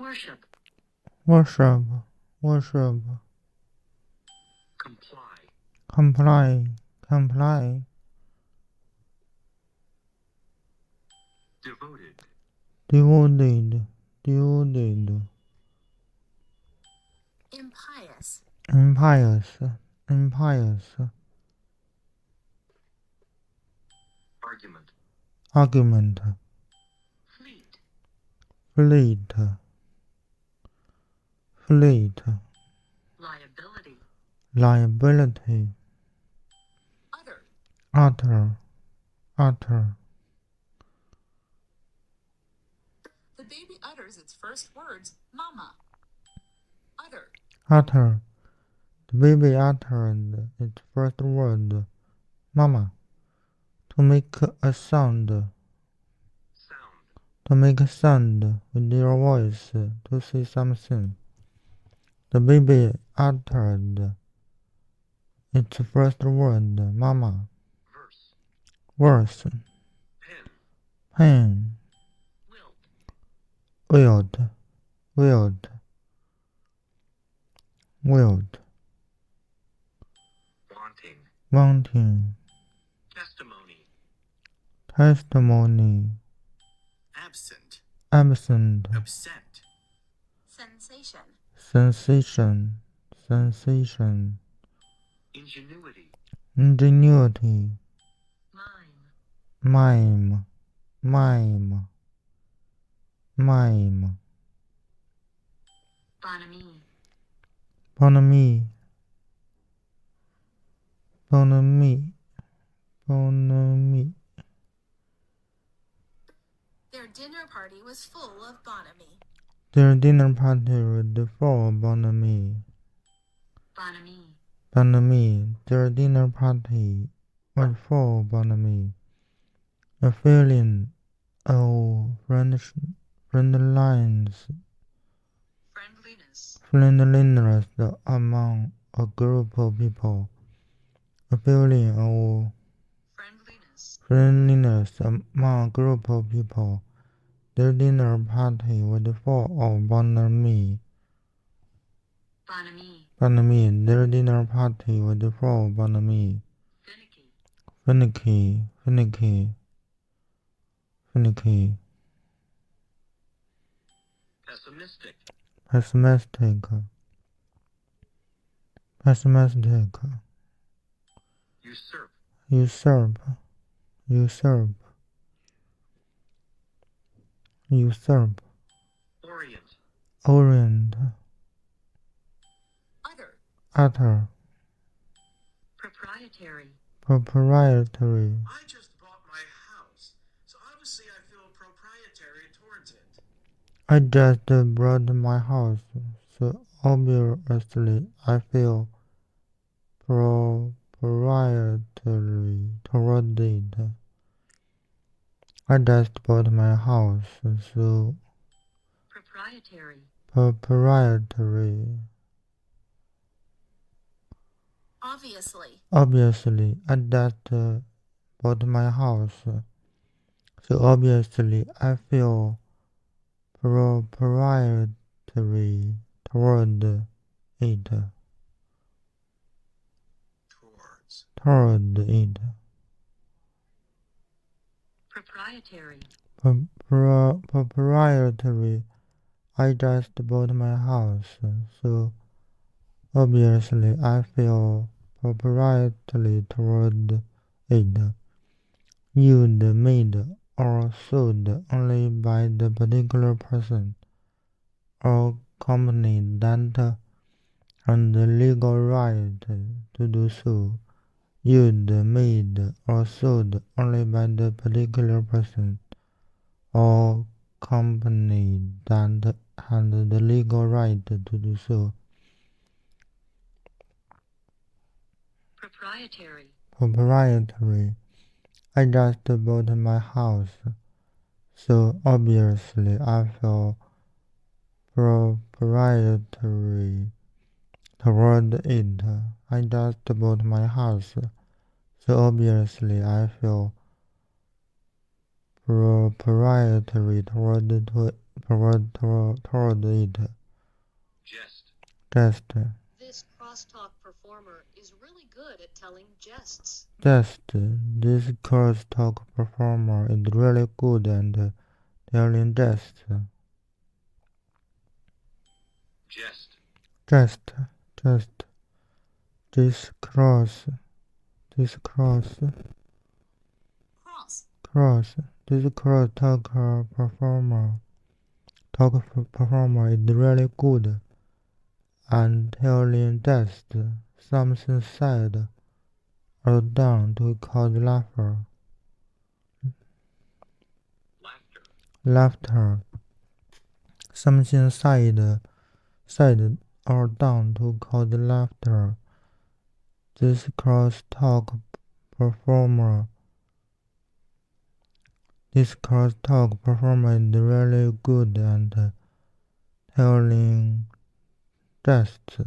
worship, worship, comply, comply, devoted, devoted, impious, impious, impious, argument, fleet, fleet, liability, utter, utter. The baby utters its first words, mama. Utter, Utter. The baby uttered its first word, mama. To make a sound. To make a sound with your voice, to say something. The baby uttered its first word, mama. Verse. Pen. Willed. Willed. Willed. Wanting. Testimony. absent, Absent. upset, sensation, Sensation. Sensation. ingenuity, Ingenuity. Mime. Mime. Mime. bonhomie, Bonhomie. Bonhomie. Bonhomie. Their dinner party was full of bonhomie. Their dinner party was full of bonhomie. Bonhomie, Bonhomie. Their dinner party was full of bonhomie. A feeling of friendliness among a group of people. A feeling of friendliness among a group of people. Their dinner party was full of bonhomie. bonhomie, Bonhomie. Their dinner party was full of bonhomie. finicky, Finicky. Finicky. Finicky. pessimistic, Pessimistic. Pessimistic. usurp, Usurp. Usurp. Usurp. orient, Orient. utter, Utter. proprietary. Proprietary. I just bought my house, so obviously I feel proprietary towards it. I just bought my house, so obviously I feel proprietary toward it. I just bought my house, so Proprietary, proprietary. obviously, Obviously, I just bought my house, so obviously I feel proprietary toward it. Toward it. proprietary, Proprietary. I just bought my house, so obviously I feel proprietary toward it. Used, made, or sold only by the particular person or company that has the legal right to do so. Used, made, or sold only by the particular person or company that has the legal right to do so. proprietary, Proprietary. I just bought my house, so obviously I feel proprietary toward it. I just bought my house, so obviously I feel proprietary toward toward it. Jest. Just. This crosstalk performer is really good at telling jests. This crosstalk performer is really good at telling jests. Jest. Just. This crosstalk performer is really good and telling just something said or done to cause laughter. Something said or done to cause laughter. This crosstalk performer is really good at telling jests.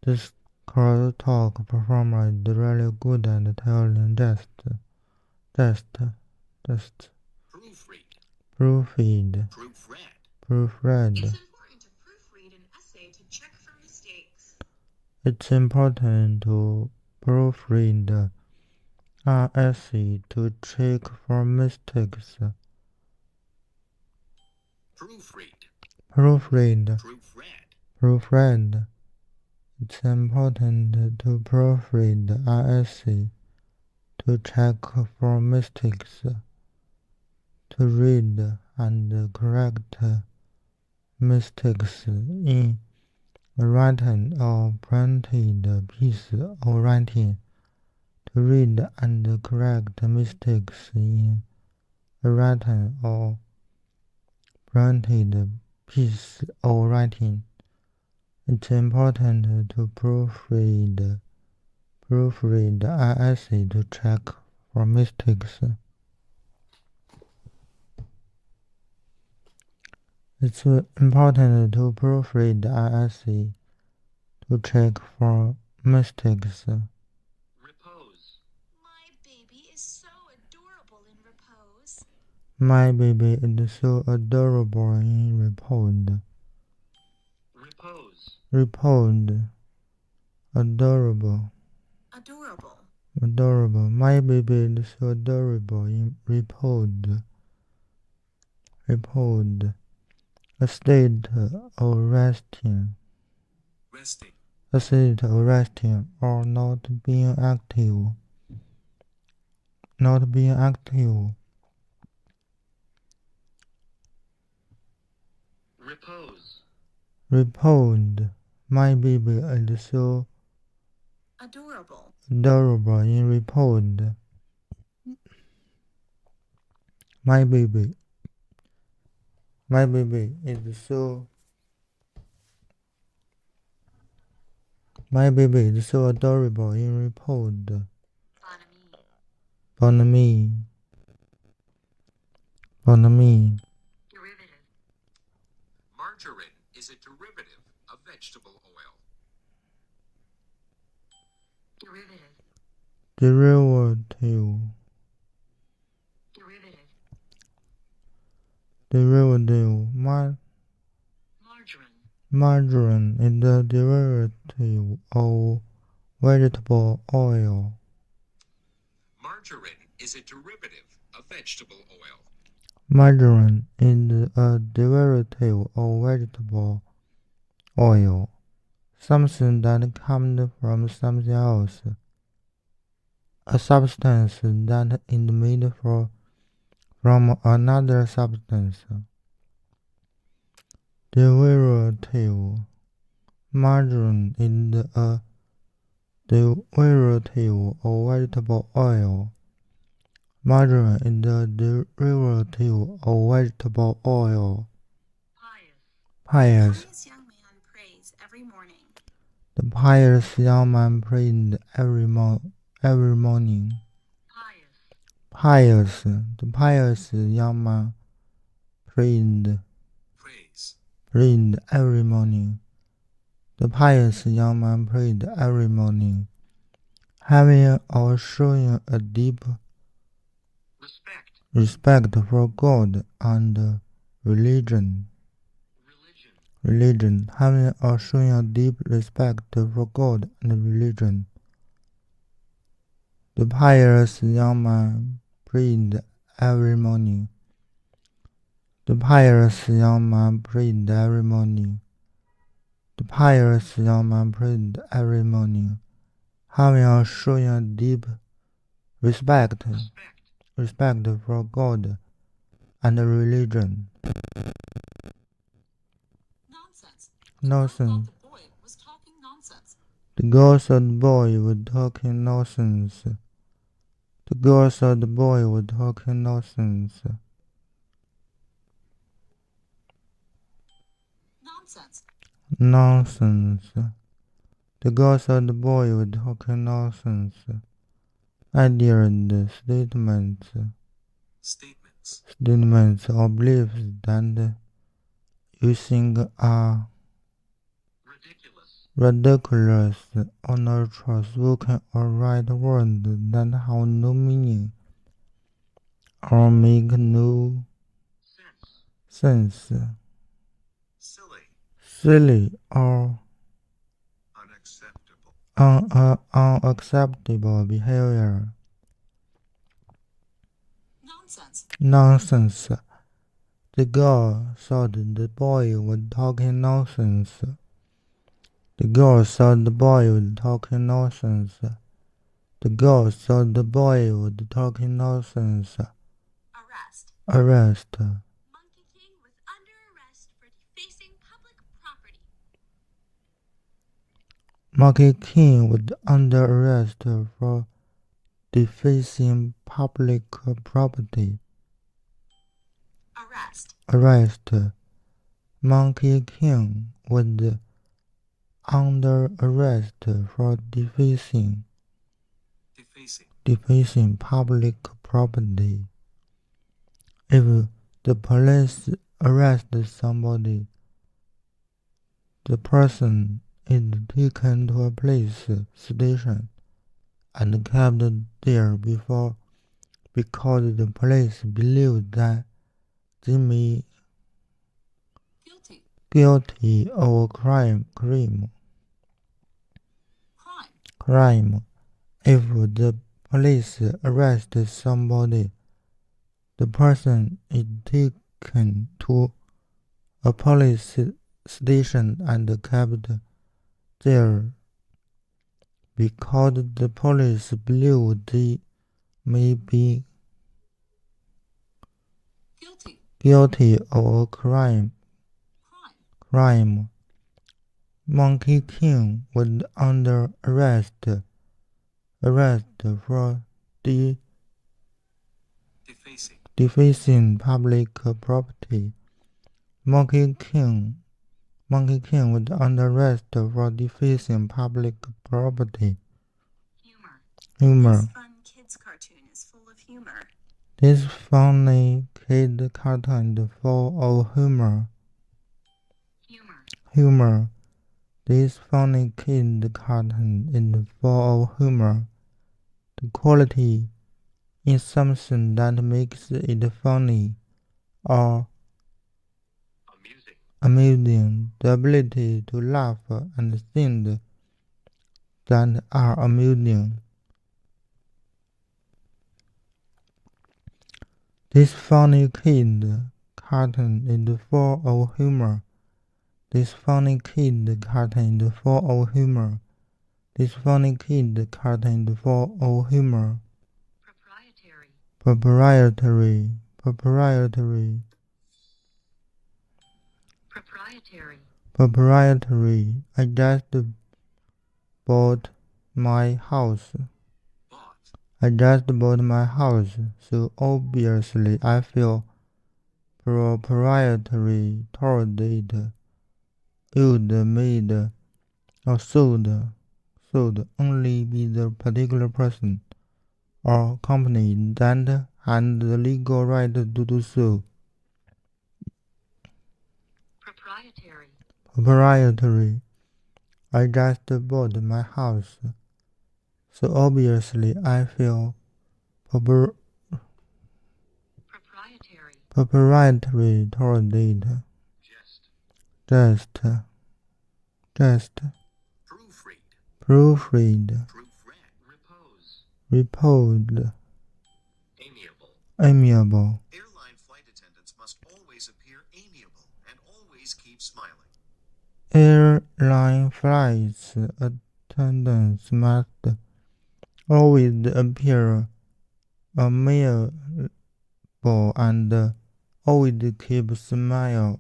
This crosstalk performer is really good at telling jests. Proofread. It's important to proofread an essay to check for mistakes. It's important to proofread. It's important to proofread an essay to check for mistakes. To read and correct mistakes in a written or printed piece of writing. To read and correct mistakes in a written or printed piece of writing. It's important to proofread an essay to check for mistakes. It's important to proofread an essay to check for mistakes. Repose. My baby is so adorable in repose. My baby is so adorable in repose. Adorable. My baby is so adorable in repose. A state of resting. A state of resting or not being active. Repose. My baby is so Adorable in repose. My baby is so adorable in repose. Bonamy. Derivative. Margarine is a derivative of vegetable oil. Derivative. Margarine is a derivative of vegetable oil. Margarine is a derivative of vegetable oil. Margarine is a derivative of vegetable oil. Something that comes from something else. A substance that is made from another substance. Derivative. Margarine is a derivative of vegetable oil. Margarine is a derivative of vegetable oil. Pious. Pious young man prays every morning. The pious young man prays every morning. Pious. The pious young man prays every morning. The pious young man prayed every morning, having or showing a deep respect for God and religion. Religion, having or showing a deep respect for God and religion. The pious young man prayed every morning. The pious young man prayed every morning. The pious young man prayed every morning, having or showing a deep respect for God and religion. Nonsense. The girl thought the boy was talking nonsense. The girl thought the boy was talking nonsense. Nonsense. The girl thought the boy was talking nonsense. Ideas, statements or beliefs that you think are ridiculous or not spoken or write words that have no meaning or make no sense. Silly or unacceptable behavior. Nonsense. The girl thought the boy was talking nonsense. The girl thought the boy was talking nonsense. The girl thought the boy was talking nonsense. Arrest. Monkey King was under arrest for defacing public property. Monkey King was under arrest for defacing public property. Arrest. Monkey King was under arrest for defacing public property. If the police arrest somebody, the person is taken to a police station and kept there because the police believe that they may guilty of a crime. If the police arrest somebody, the person is taken to a police station and kept there because the police believe they may be guilty of a crime. Monkey King was under arrest for defacing public property. Monkey King was under arrest for defacing public property. Humor. This fun kids cartoon is full of humor. This funny kid cartoon is full of humor. This funny kid cartoon is full of humor. The quality is something that makes it funny or amusing. The ability to laugh and things that are amusing. This funny kid cartoon is full of humor. This funny kid cartoon is full of humor. This funny kid cartoon is full of humor. Proprietary. I just bought my house. So obviously I feel proprietary toward it. Owned, made, or sold only by the particular person or company that had the legal right to do so. Proprietary. I just bought my house. So obviously I feel proprietary toward it, Jest. just, Proofread. proofread, Proofread. Repose. reposed, Amiable. amiable, Airline flight attendants must always appear amiable and always keep smiling. airline flights attendants must always appear amiable and always keep smile,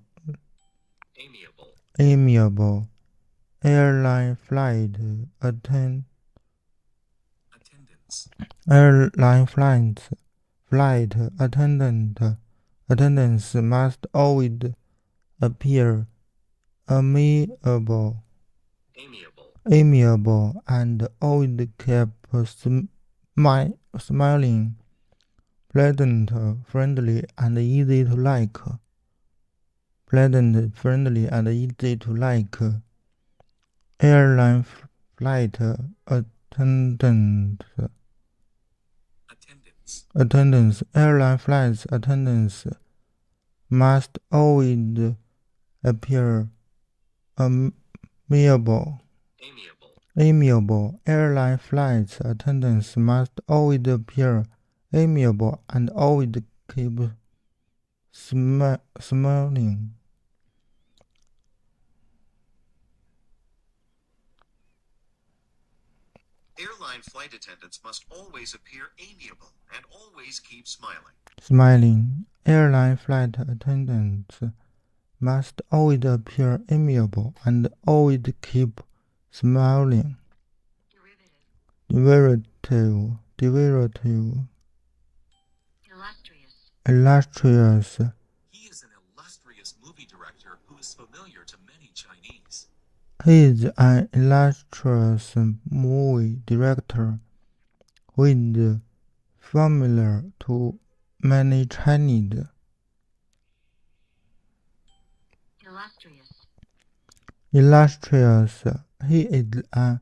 Amiable. amiable. Airline flight Attendants. airline flight attendants must always appear amiable, Amiable. and always keep smiling, pleasant, friendly, and easy to like. Pleasant, friendly, and easy to like. Airline flight attendants, airline flight attendants must always appear amiable. Amiable. Airline flight attendants must always appear amiable and always keep smiling. Airline flight attendants must always appear amiable and always keep smiling. Smiling. Airline flight attendants must always appear amiable and always keep smiling. Derivative. Derivative. Illustrious. Illustrious. He is an illustrious movie director who is familiar to many Chinese. He is an illustrious movie director who is familiar to many Chinese. Illustrious. Illustrious. He is an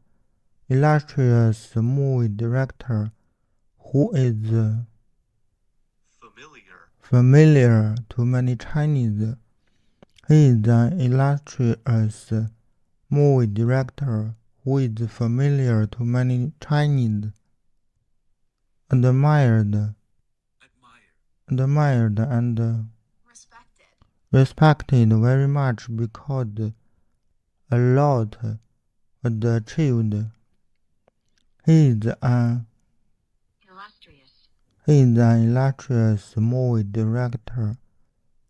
illustrious movie director who is familiar to many Chinese. He is an illustrious movie director who is familiar to many Chinese. Admired and respected very much because a lot was achieved. He is an illustrious movie director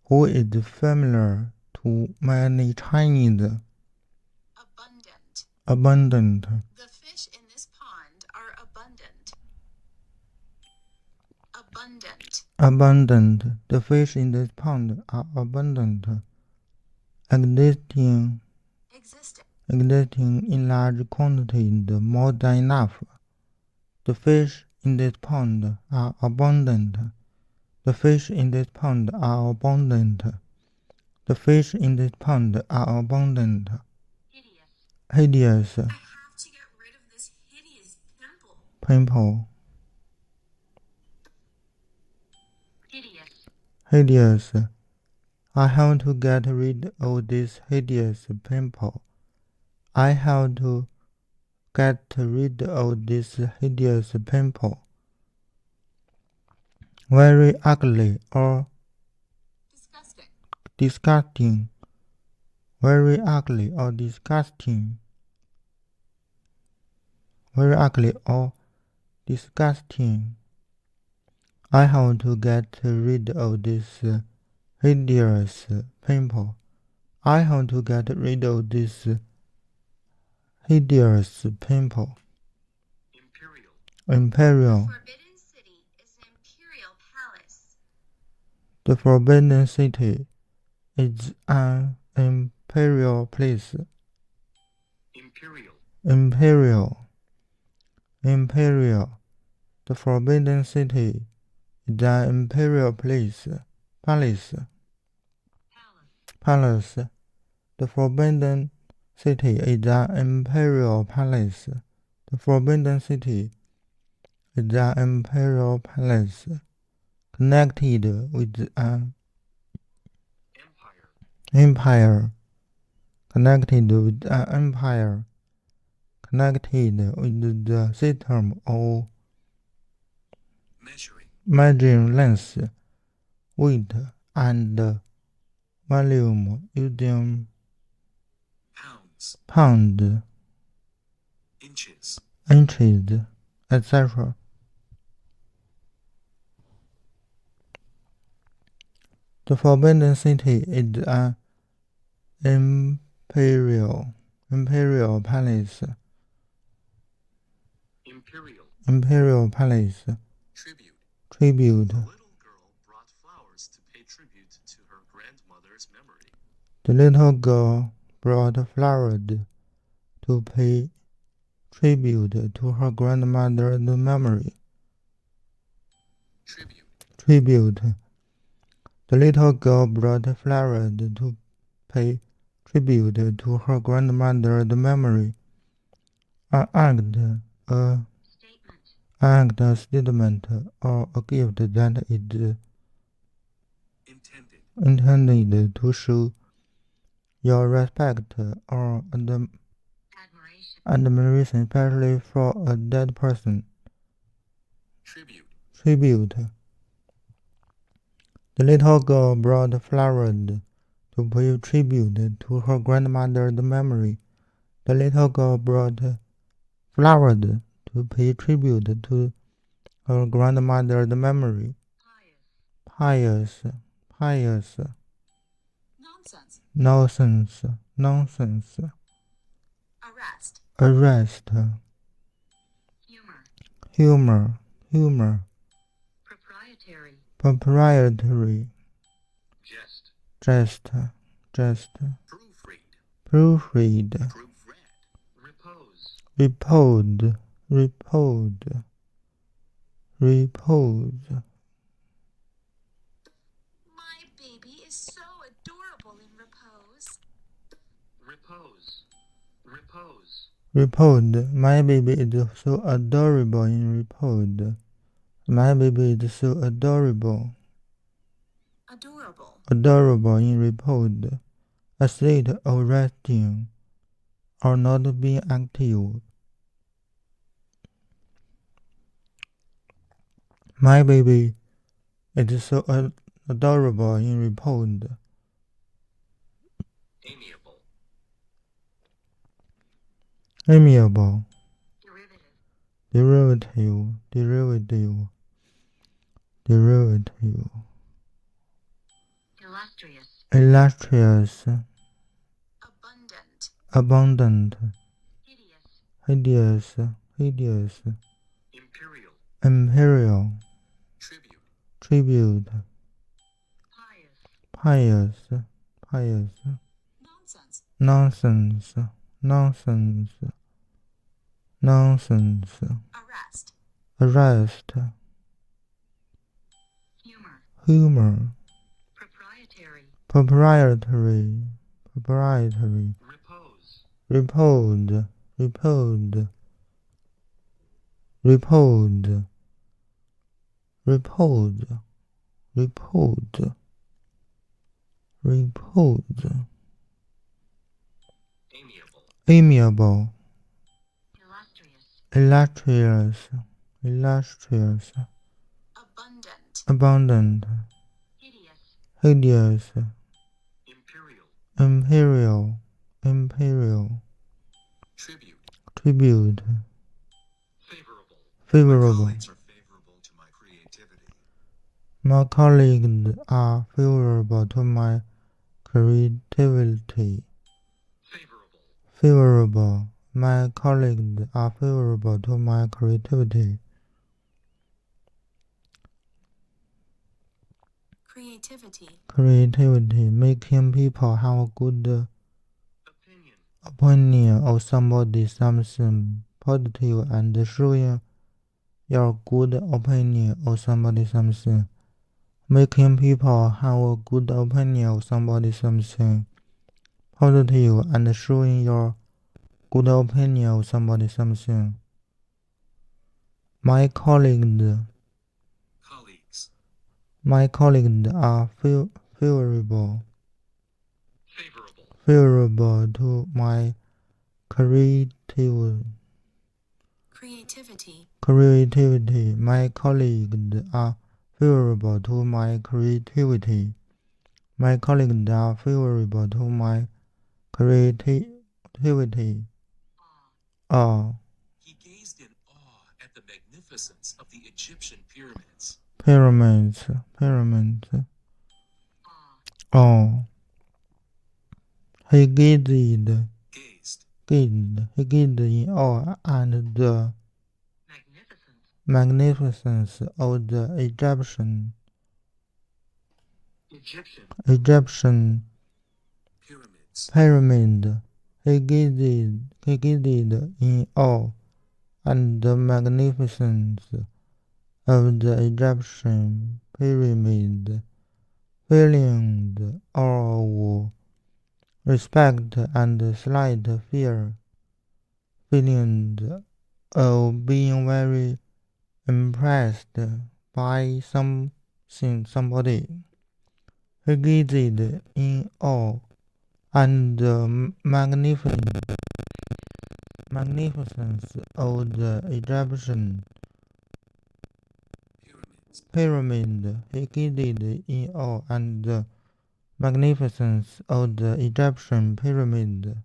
who is familiar to many Chinese. Abundant. Abundant. The fish in this pond are abundant. Abundant. Abundant. The fish in this pond are abundant. Existing in large quantities, more than enough. The fish in this pond are abundant. The fish in this pond are abundant. The fish in this pond are abundant. Hideous. I have to get rid of this hideous pimple. Pimple. Hideous. I have to get rid of this hideous pimple. I have to get rid of this hideous pimple. Very ugly or disgusting. Very ugly or disgusting. Very ugly or disgusting. I have to get rid of this hideous pimple. I have to get rid of this hideous pimple. Imperial. Forbidden City is an imperial palace. The Forbidden City is an imperial place. Imperial. The Forbidden City is an imperial place. Palace. The Forbidden City is an imperial palace. The Forbidden City is an imperial palace connected with an empire, connected with an empire, connected with the system of measuring length, weight, and volume using pounds, inches, etc. The Forbidden City is an imperial palace. Imperial palace. Tribute. The little girl brought flowers to pay tribute to her grandmother's memory. The little girl brought flowers to pay tribute to her grandmother's memory. Tribute. The little girl brought flowers to pay tribute to her grandmother's memory. An act, a statement, or a gift that is intended to show your respect or admiration, especially for a dead person. Tribute. The little girl brought flowers to pay tribute to her grandmother's memory. The little girl brought flowers to pay tribute to her grandmother's memory. Pious. Nonsense. Arrest. Humor. Proprietary. Jest. Proofread. Repose. My baby is so adorable in repose. Repose. My baby is so adorable in repose. My baby is so adorable in repose. A state of resting or not being active. My baby is so adorable in repose. Amiable. Derivative. Illustrious. Abundant. Hideous. Imperial. Tribute. Pious. Nonsense. Arrest. Humor. Proprietary. Repose. Amiable. Illustrious. Abundant. Hideous. Imperial. Tribute. Favorable. My colleagues My colleagues are are favorable to my creativity. favorable to my creativity. Favorable. My colleagues are favorable to my creativity. Creativity. Making people have a good opinion of somebody, something positive, and showing your good opinion of somebody, something. Making people have a good opinion of somebody, something positive, and showing your good opinion of somebody, something. My colleagues are favorable favorable to my creativity. My colleagues are favorable to my creativity. My colleagues are favorable to my creativity. He gazed in awe at the magnificence of the Egyptian pyramids. Pyramids. He gazed in awe at the magnificence of the Egyptian pyramid. He gazed in awe at the magnificence of the Egyptian pyramid, feeling awe of respect and slight fear, feelings of being very impressed by somebody. He gazed in awe at the magnificence of the Egyptian pyramid. He gazed in awe at the magnificence of the Egyptian pyramid.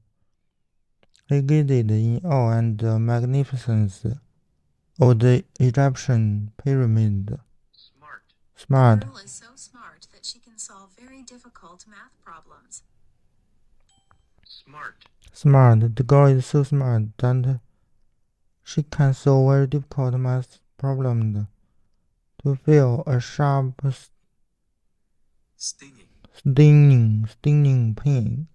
He gazed in awe at the magnificence of the Egyptian pyramid. Smart. The girl is so smart that she can solve very difficult math problems. Smart. The girl is so smart that she can solve very difficult math problems. To feel a sharp, stinging pain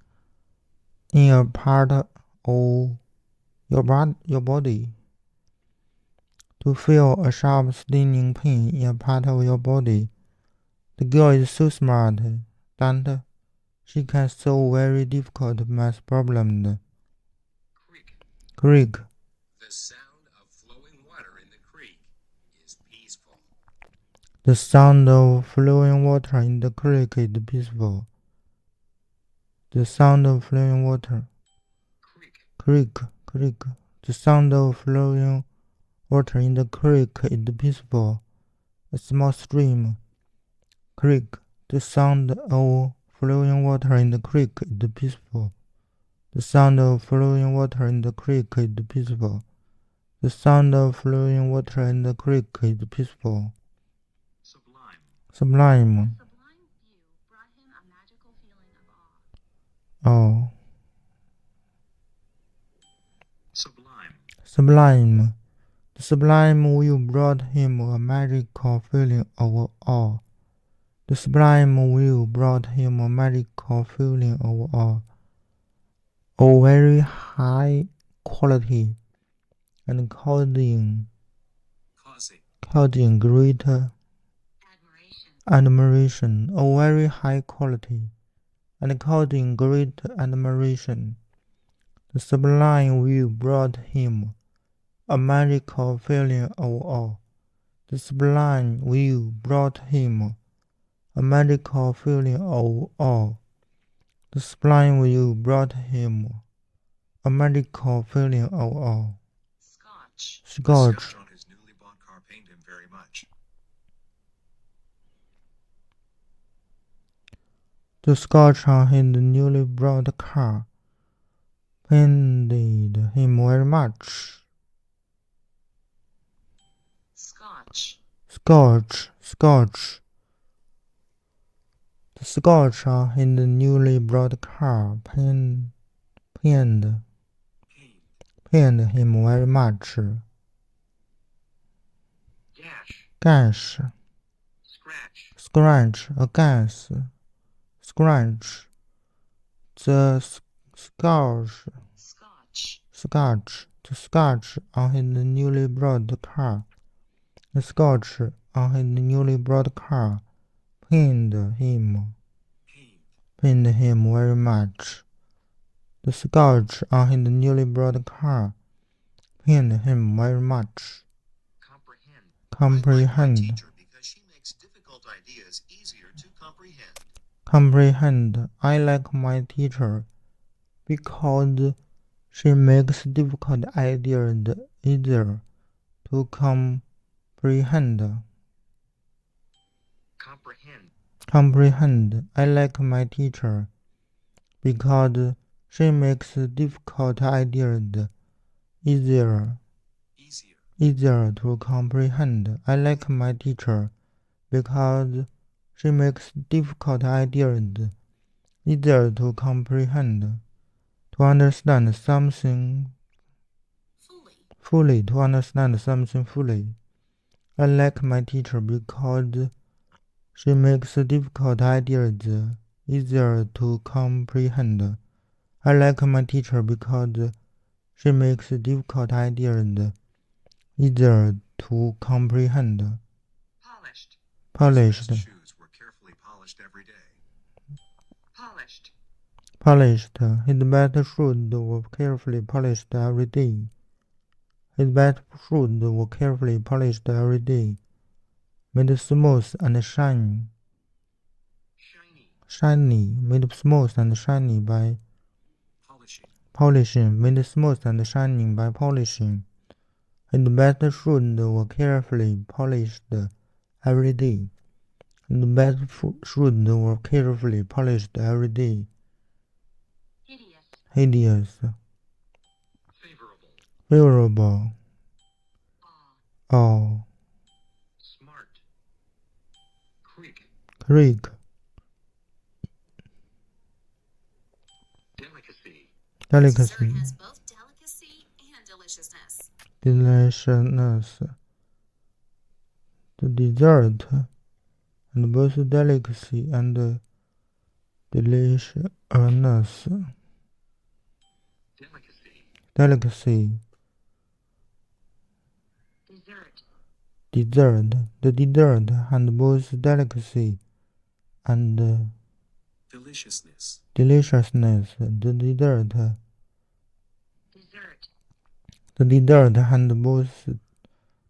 in a part of your body. To feel a sharp, stinging pain in a part of your body. The girl is so smart that she can solve very difficult math problems. Creek. The sound of flowing water in the creek is peaceful. The sound of flowing water in the creek is peaceful. The sound of flowing water. Creek. The sound of flowing water in the creek is peaceful. A small stream. Creek. The sound of flowing water in the creek is peaceful. The sound of flowing water in the creek is peaceful. The sound of flowing water in the creek is peaceful. Sublime. The sublime view brought him a magical feeling of awe. Sublime. The sublime view brought him a magical feeling of awe. The sublime view brought him a magical feeling of awe. Of very high quality and causing great admiration. Of very high quality and causing great admiration. The sublime view brought him a magical feeling of awe. The sublime view brought him a magical feeling of awe. The sublime view brought him a magical feeling of awe. Scotch. On his newly bought car pained him very much. The scotch on his newly bought car pained him very much. Scotch. The scotch on his newly bought car pained him very much. Gash. Scratch. A gas. Scratch. The scotch. The scotch on his newly bought car. The scotch on his newly bought car pained him very much. The scotch on his newly bought car pained him very much. Comprehend. Comprehend. Teacher because she makes difficult ideas easier to comprehend. comprehend. I like my teacher because she makes difficult ideas easier to comprehend. Comprehend. I like my teacher because she makes difficult ideas easier to comprehend. I like my teacher because she makes difficult ideas easier to comprehend. To understand something fully. To understand something fully. I like my teacher because she makes difficult ideas easier to comprehend. I like my teacher because she makes difficult ideas easier to comprehend. Polished. Shoes were carefully polished every day. Polished. His best shoes were carefully polished every day. His best shoes were carefully polished every day. Made smooth and shiny. Made smooth and shiny by polishing. Made smooth and shining by polishing. His best shoes were carefully polished every day. His best shoes were carefully polished every day. Hideous. Favorable. Awe. Smart. Creek. Dessert Delicacy. has both delicacy and deliciousness. Deliciousness. The dessert and both delicacy and deliciousness. Delicacy. Dessert. The dessert and both delicacy and Deliciousness. deliciousness. The dessert and both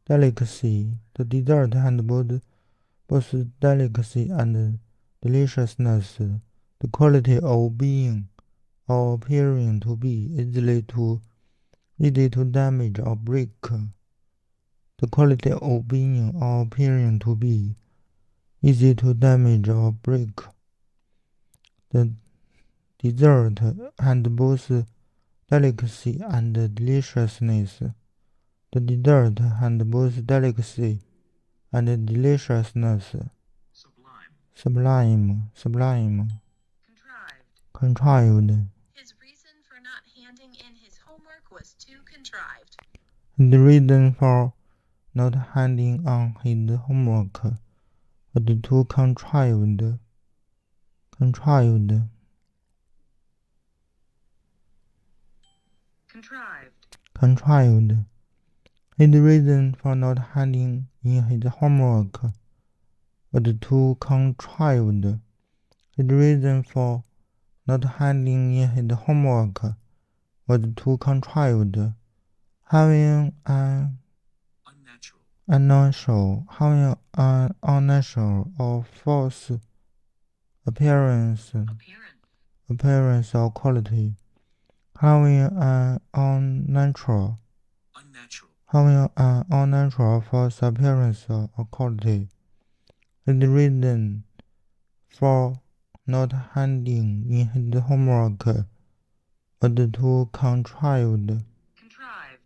delicacy. The dessert and both delicacy and deliciousness. The quality of being or appearing to be easy to damage or break. The quality of being or appearing to be easy to damage or break. The dessert and both delicacy and deliciousness. The dessert and both delicacy and deliciousness. Sublime. Contrived. His reason for not handing in his homework was too contrived. The reason for not handing on his homework was too contrived. Contrived. His reason for not handing in his homework was too contrived. His reason for not handing in his homework was too contrived. Having an unnatural or false appearance or quality. Having an unnatural or false appearance or quality. His reason for not handing in his homework was too contrived.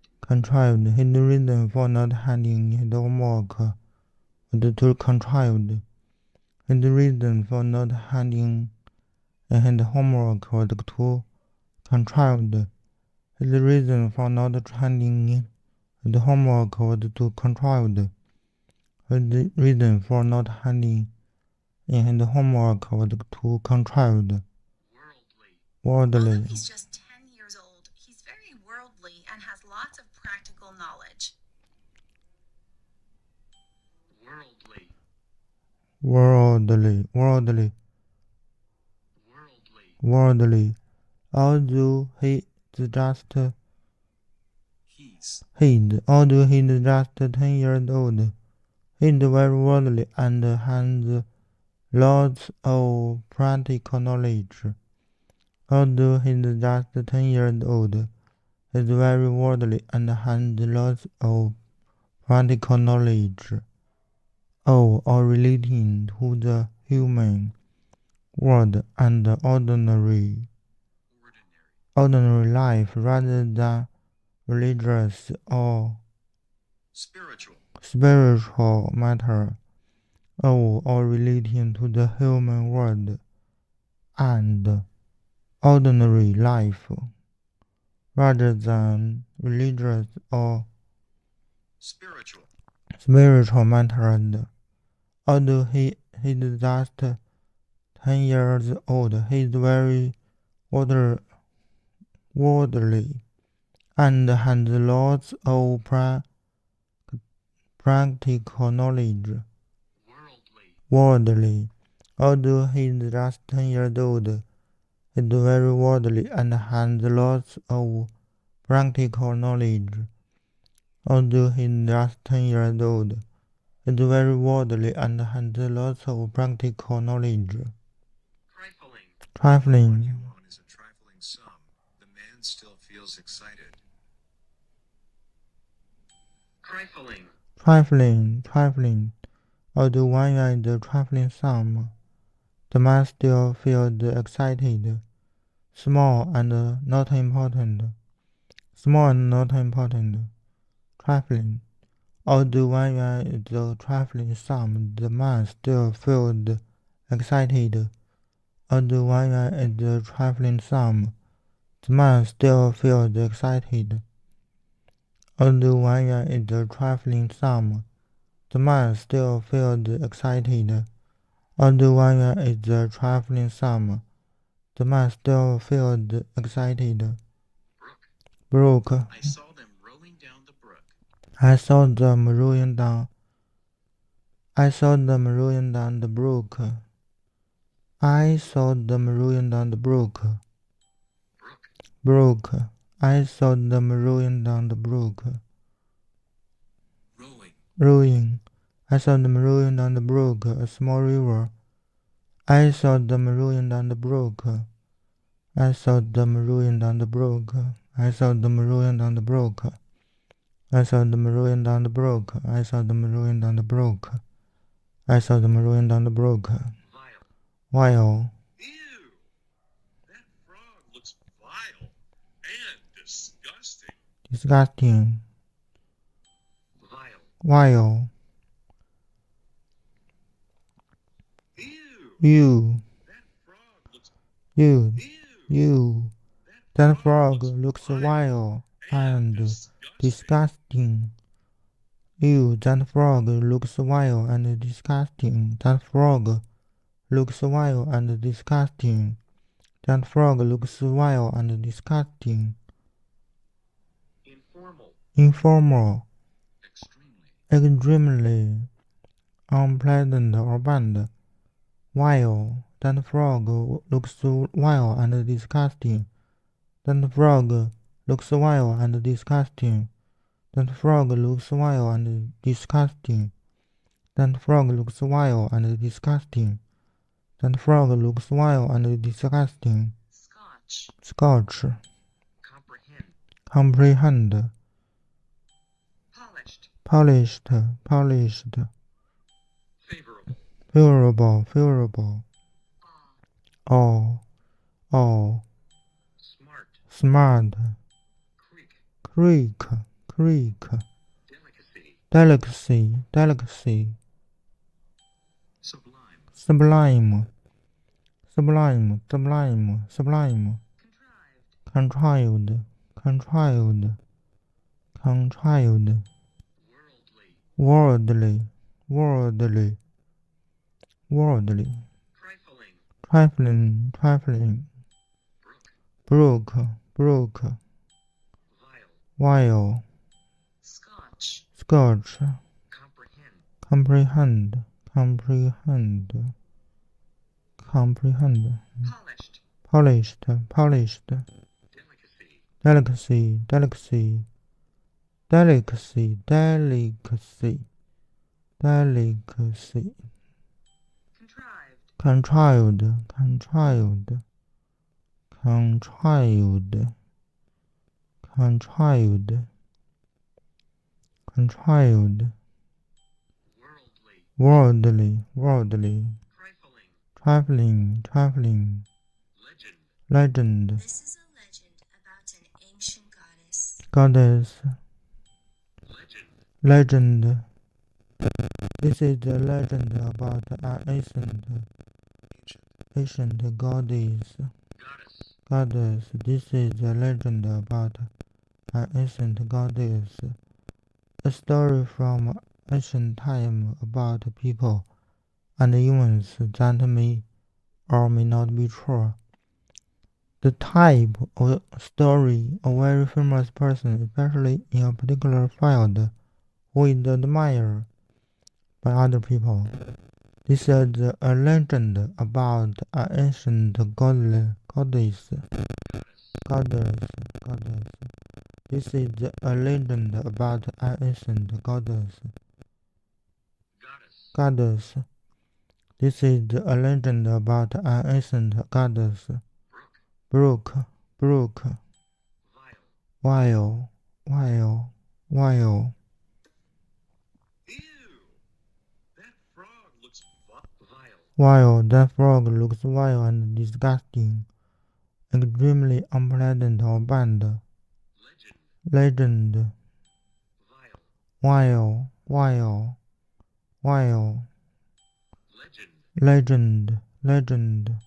His reason for not handing in his homework was too contrived. His reason for not handing in his homework was too contrived. His reason for not handing in his homework was too contrived. His reason for not handing in his homework was too contrived. Worldly. Although he's just 10 years old, he's very worldly and has lots of practical knowledge. Worldly. Although he's just 10 years old, he's very worldly and has lots of practical knowledge. Although he's just 10 years old, he's very worldly and has lots of practical knowledge, all relating to the human world and ordinary life rather than religious or spiritual matter, all relating to the human world and ordinary life rather than religious or spiritual matters. Although he is just 10 years old, he is very worldly and has lots of practical knowledge. Worldly. Although he is just 10 years old, he is very worldly and has lots of practical knowledge. Although he is just 10 years old, he is very worldly and has lots of practical knowledge. Trifling. What you want is a trifling sum. The man still feels excited. Trifling. Although 1 yuan is a trifling sum, the man still feels excited. Small and not important. Trifling. Although 1 yuan is a trifling sum, the man still feels excited. Although 1 yuan is a trifling sum, the man still feels excited. Although 1 yuan is a trifling sum, the man still feels excited. Although 1 yuan is a trifling sum, the man still feels excited. Brook. I saw them rowing down the brook. I saw them rowing down the brook. I saw them rowing down the brook. Brook. I saw them rowing down the brook. Rowing. I saw them rowing down the brook, a small river. I saw them rowing down the brook. I saw them rowing down the brook. I saw them rowing down the brook. I saw them rowing down the brook. I saw them rowing down the brook. I saw them rowing down the brook. While. Ew! That frog looks vile and disgusting. Disgusting. While. Ew! That frog looks That frog looks vile and disgusting. That frog looks vile and disgusting. That frog looks vile and disgusting. That frog looks vile and disgusting. Informal. Extremely. Unpleasant or bad. Vile. That frog looks vile and disgusting. That frog looks vile and disgusting. That frog looks vile and disgusting. That frog looks vile and disgusting. That frog looks vile and disgusting. Scotch. Comprehend. Polished. Favorable. All. Smart. Creek. Delicacy. Sublime. Contrived. Worldly. Trifling. Brook. While. Scotch. Comprehend. Polished. Delicacy. controlled, worldly, trifling, legend, This is a legend about an ancient goddess, legend, legend. This is a legend about an ancient goddess. This is a legend about an ancient goddess. A story from ancient time about people and events that may or may not be true. The type of story a very famous person, especially in a particular field, who is admired by other people. This is a legend about an ancient goddess. This is a legend about an ancient goddess. This is a legend about an ancient goddess. Brook, while. Ew! That frog looks vile. While that frog looks vile and disgusting, extremely unpleasant or bad. Legend. While. Legend.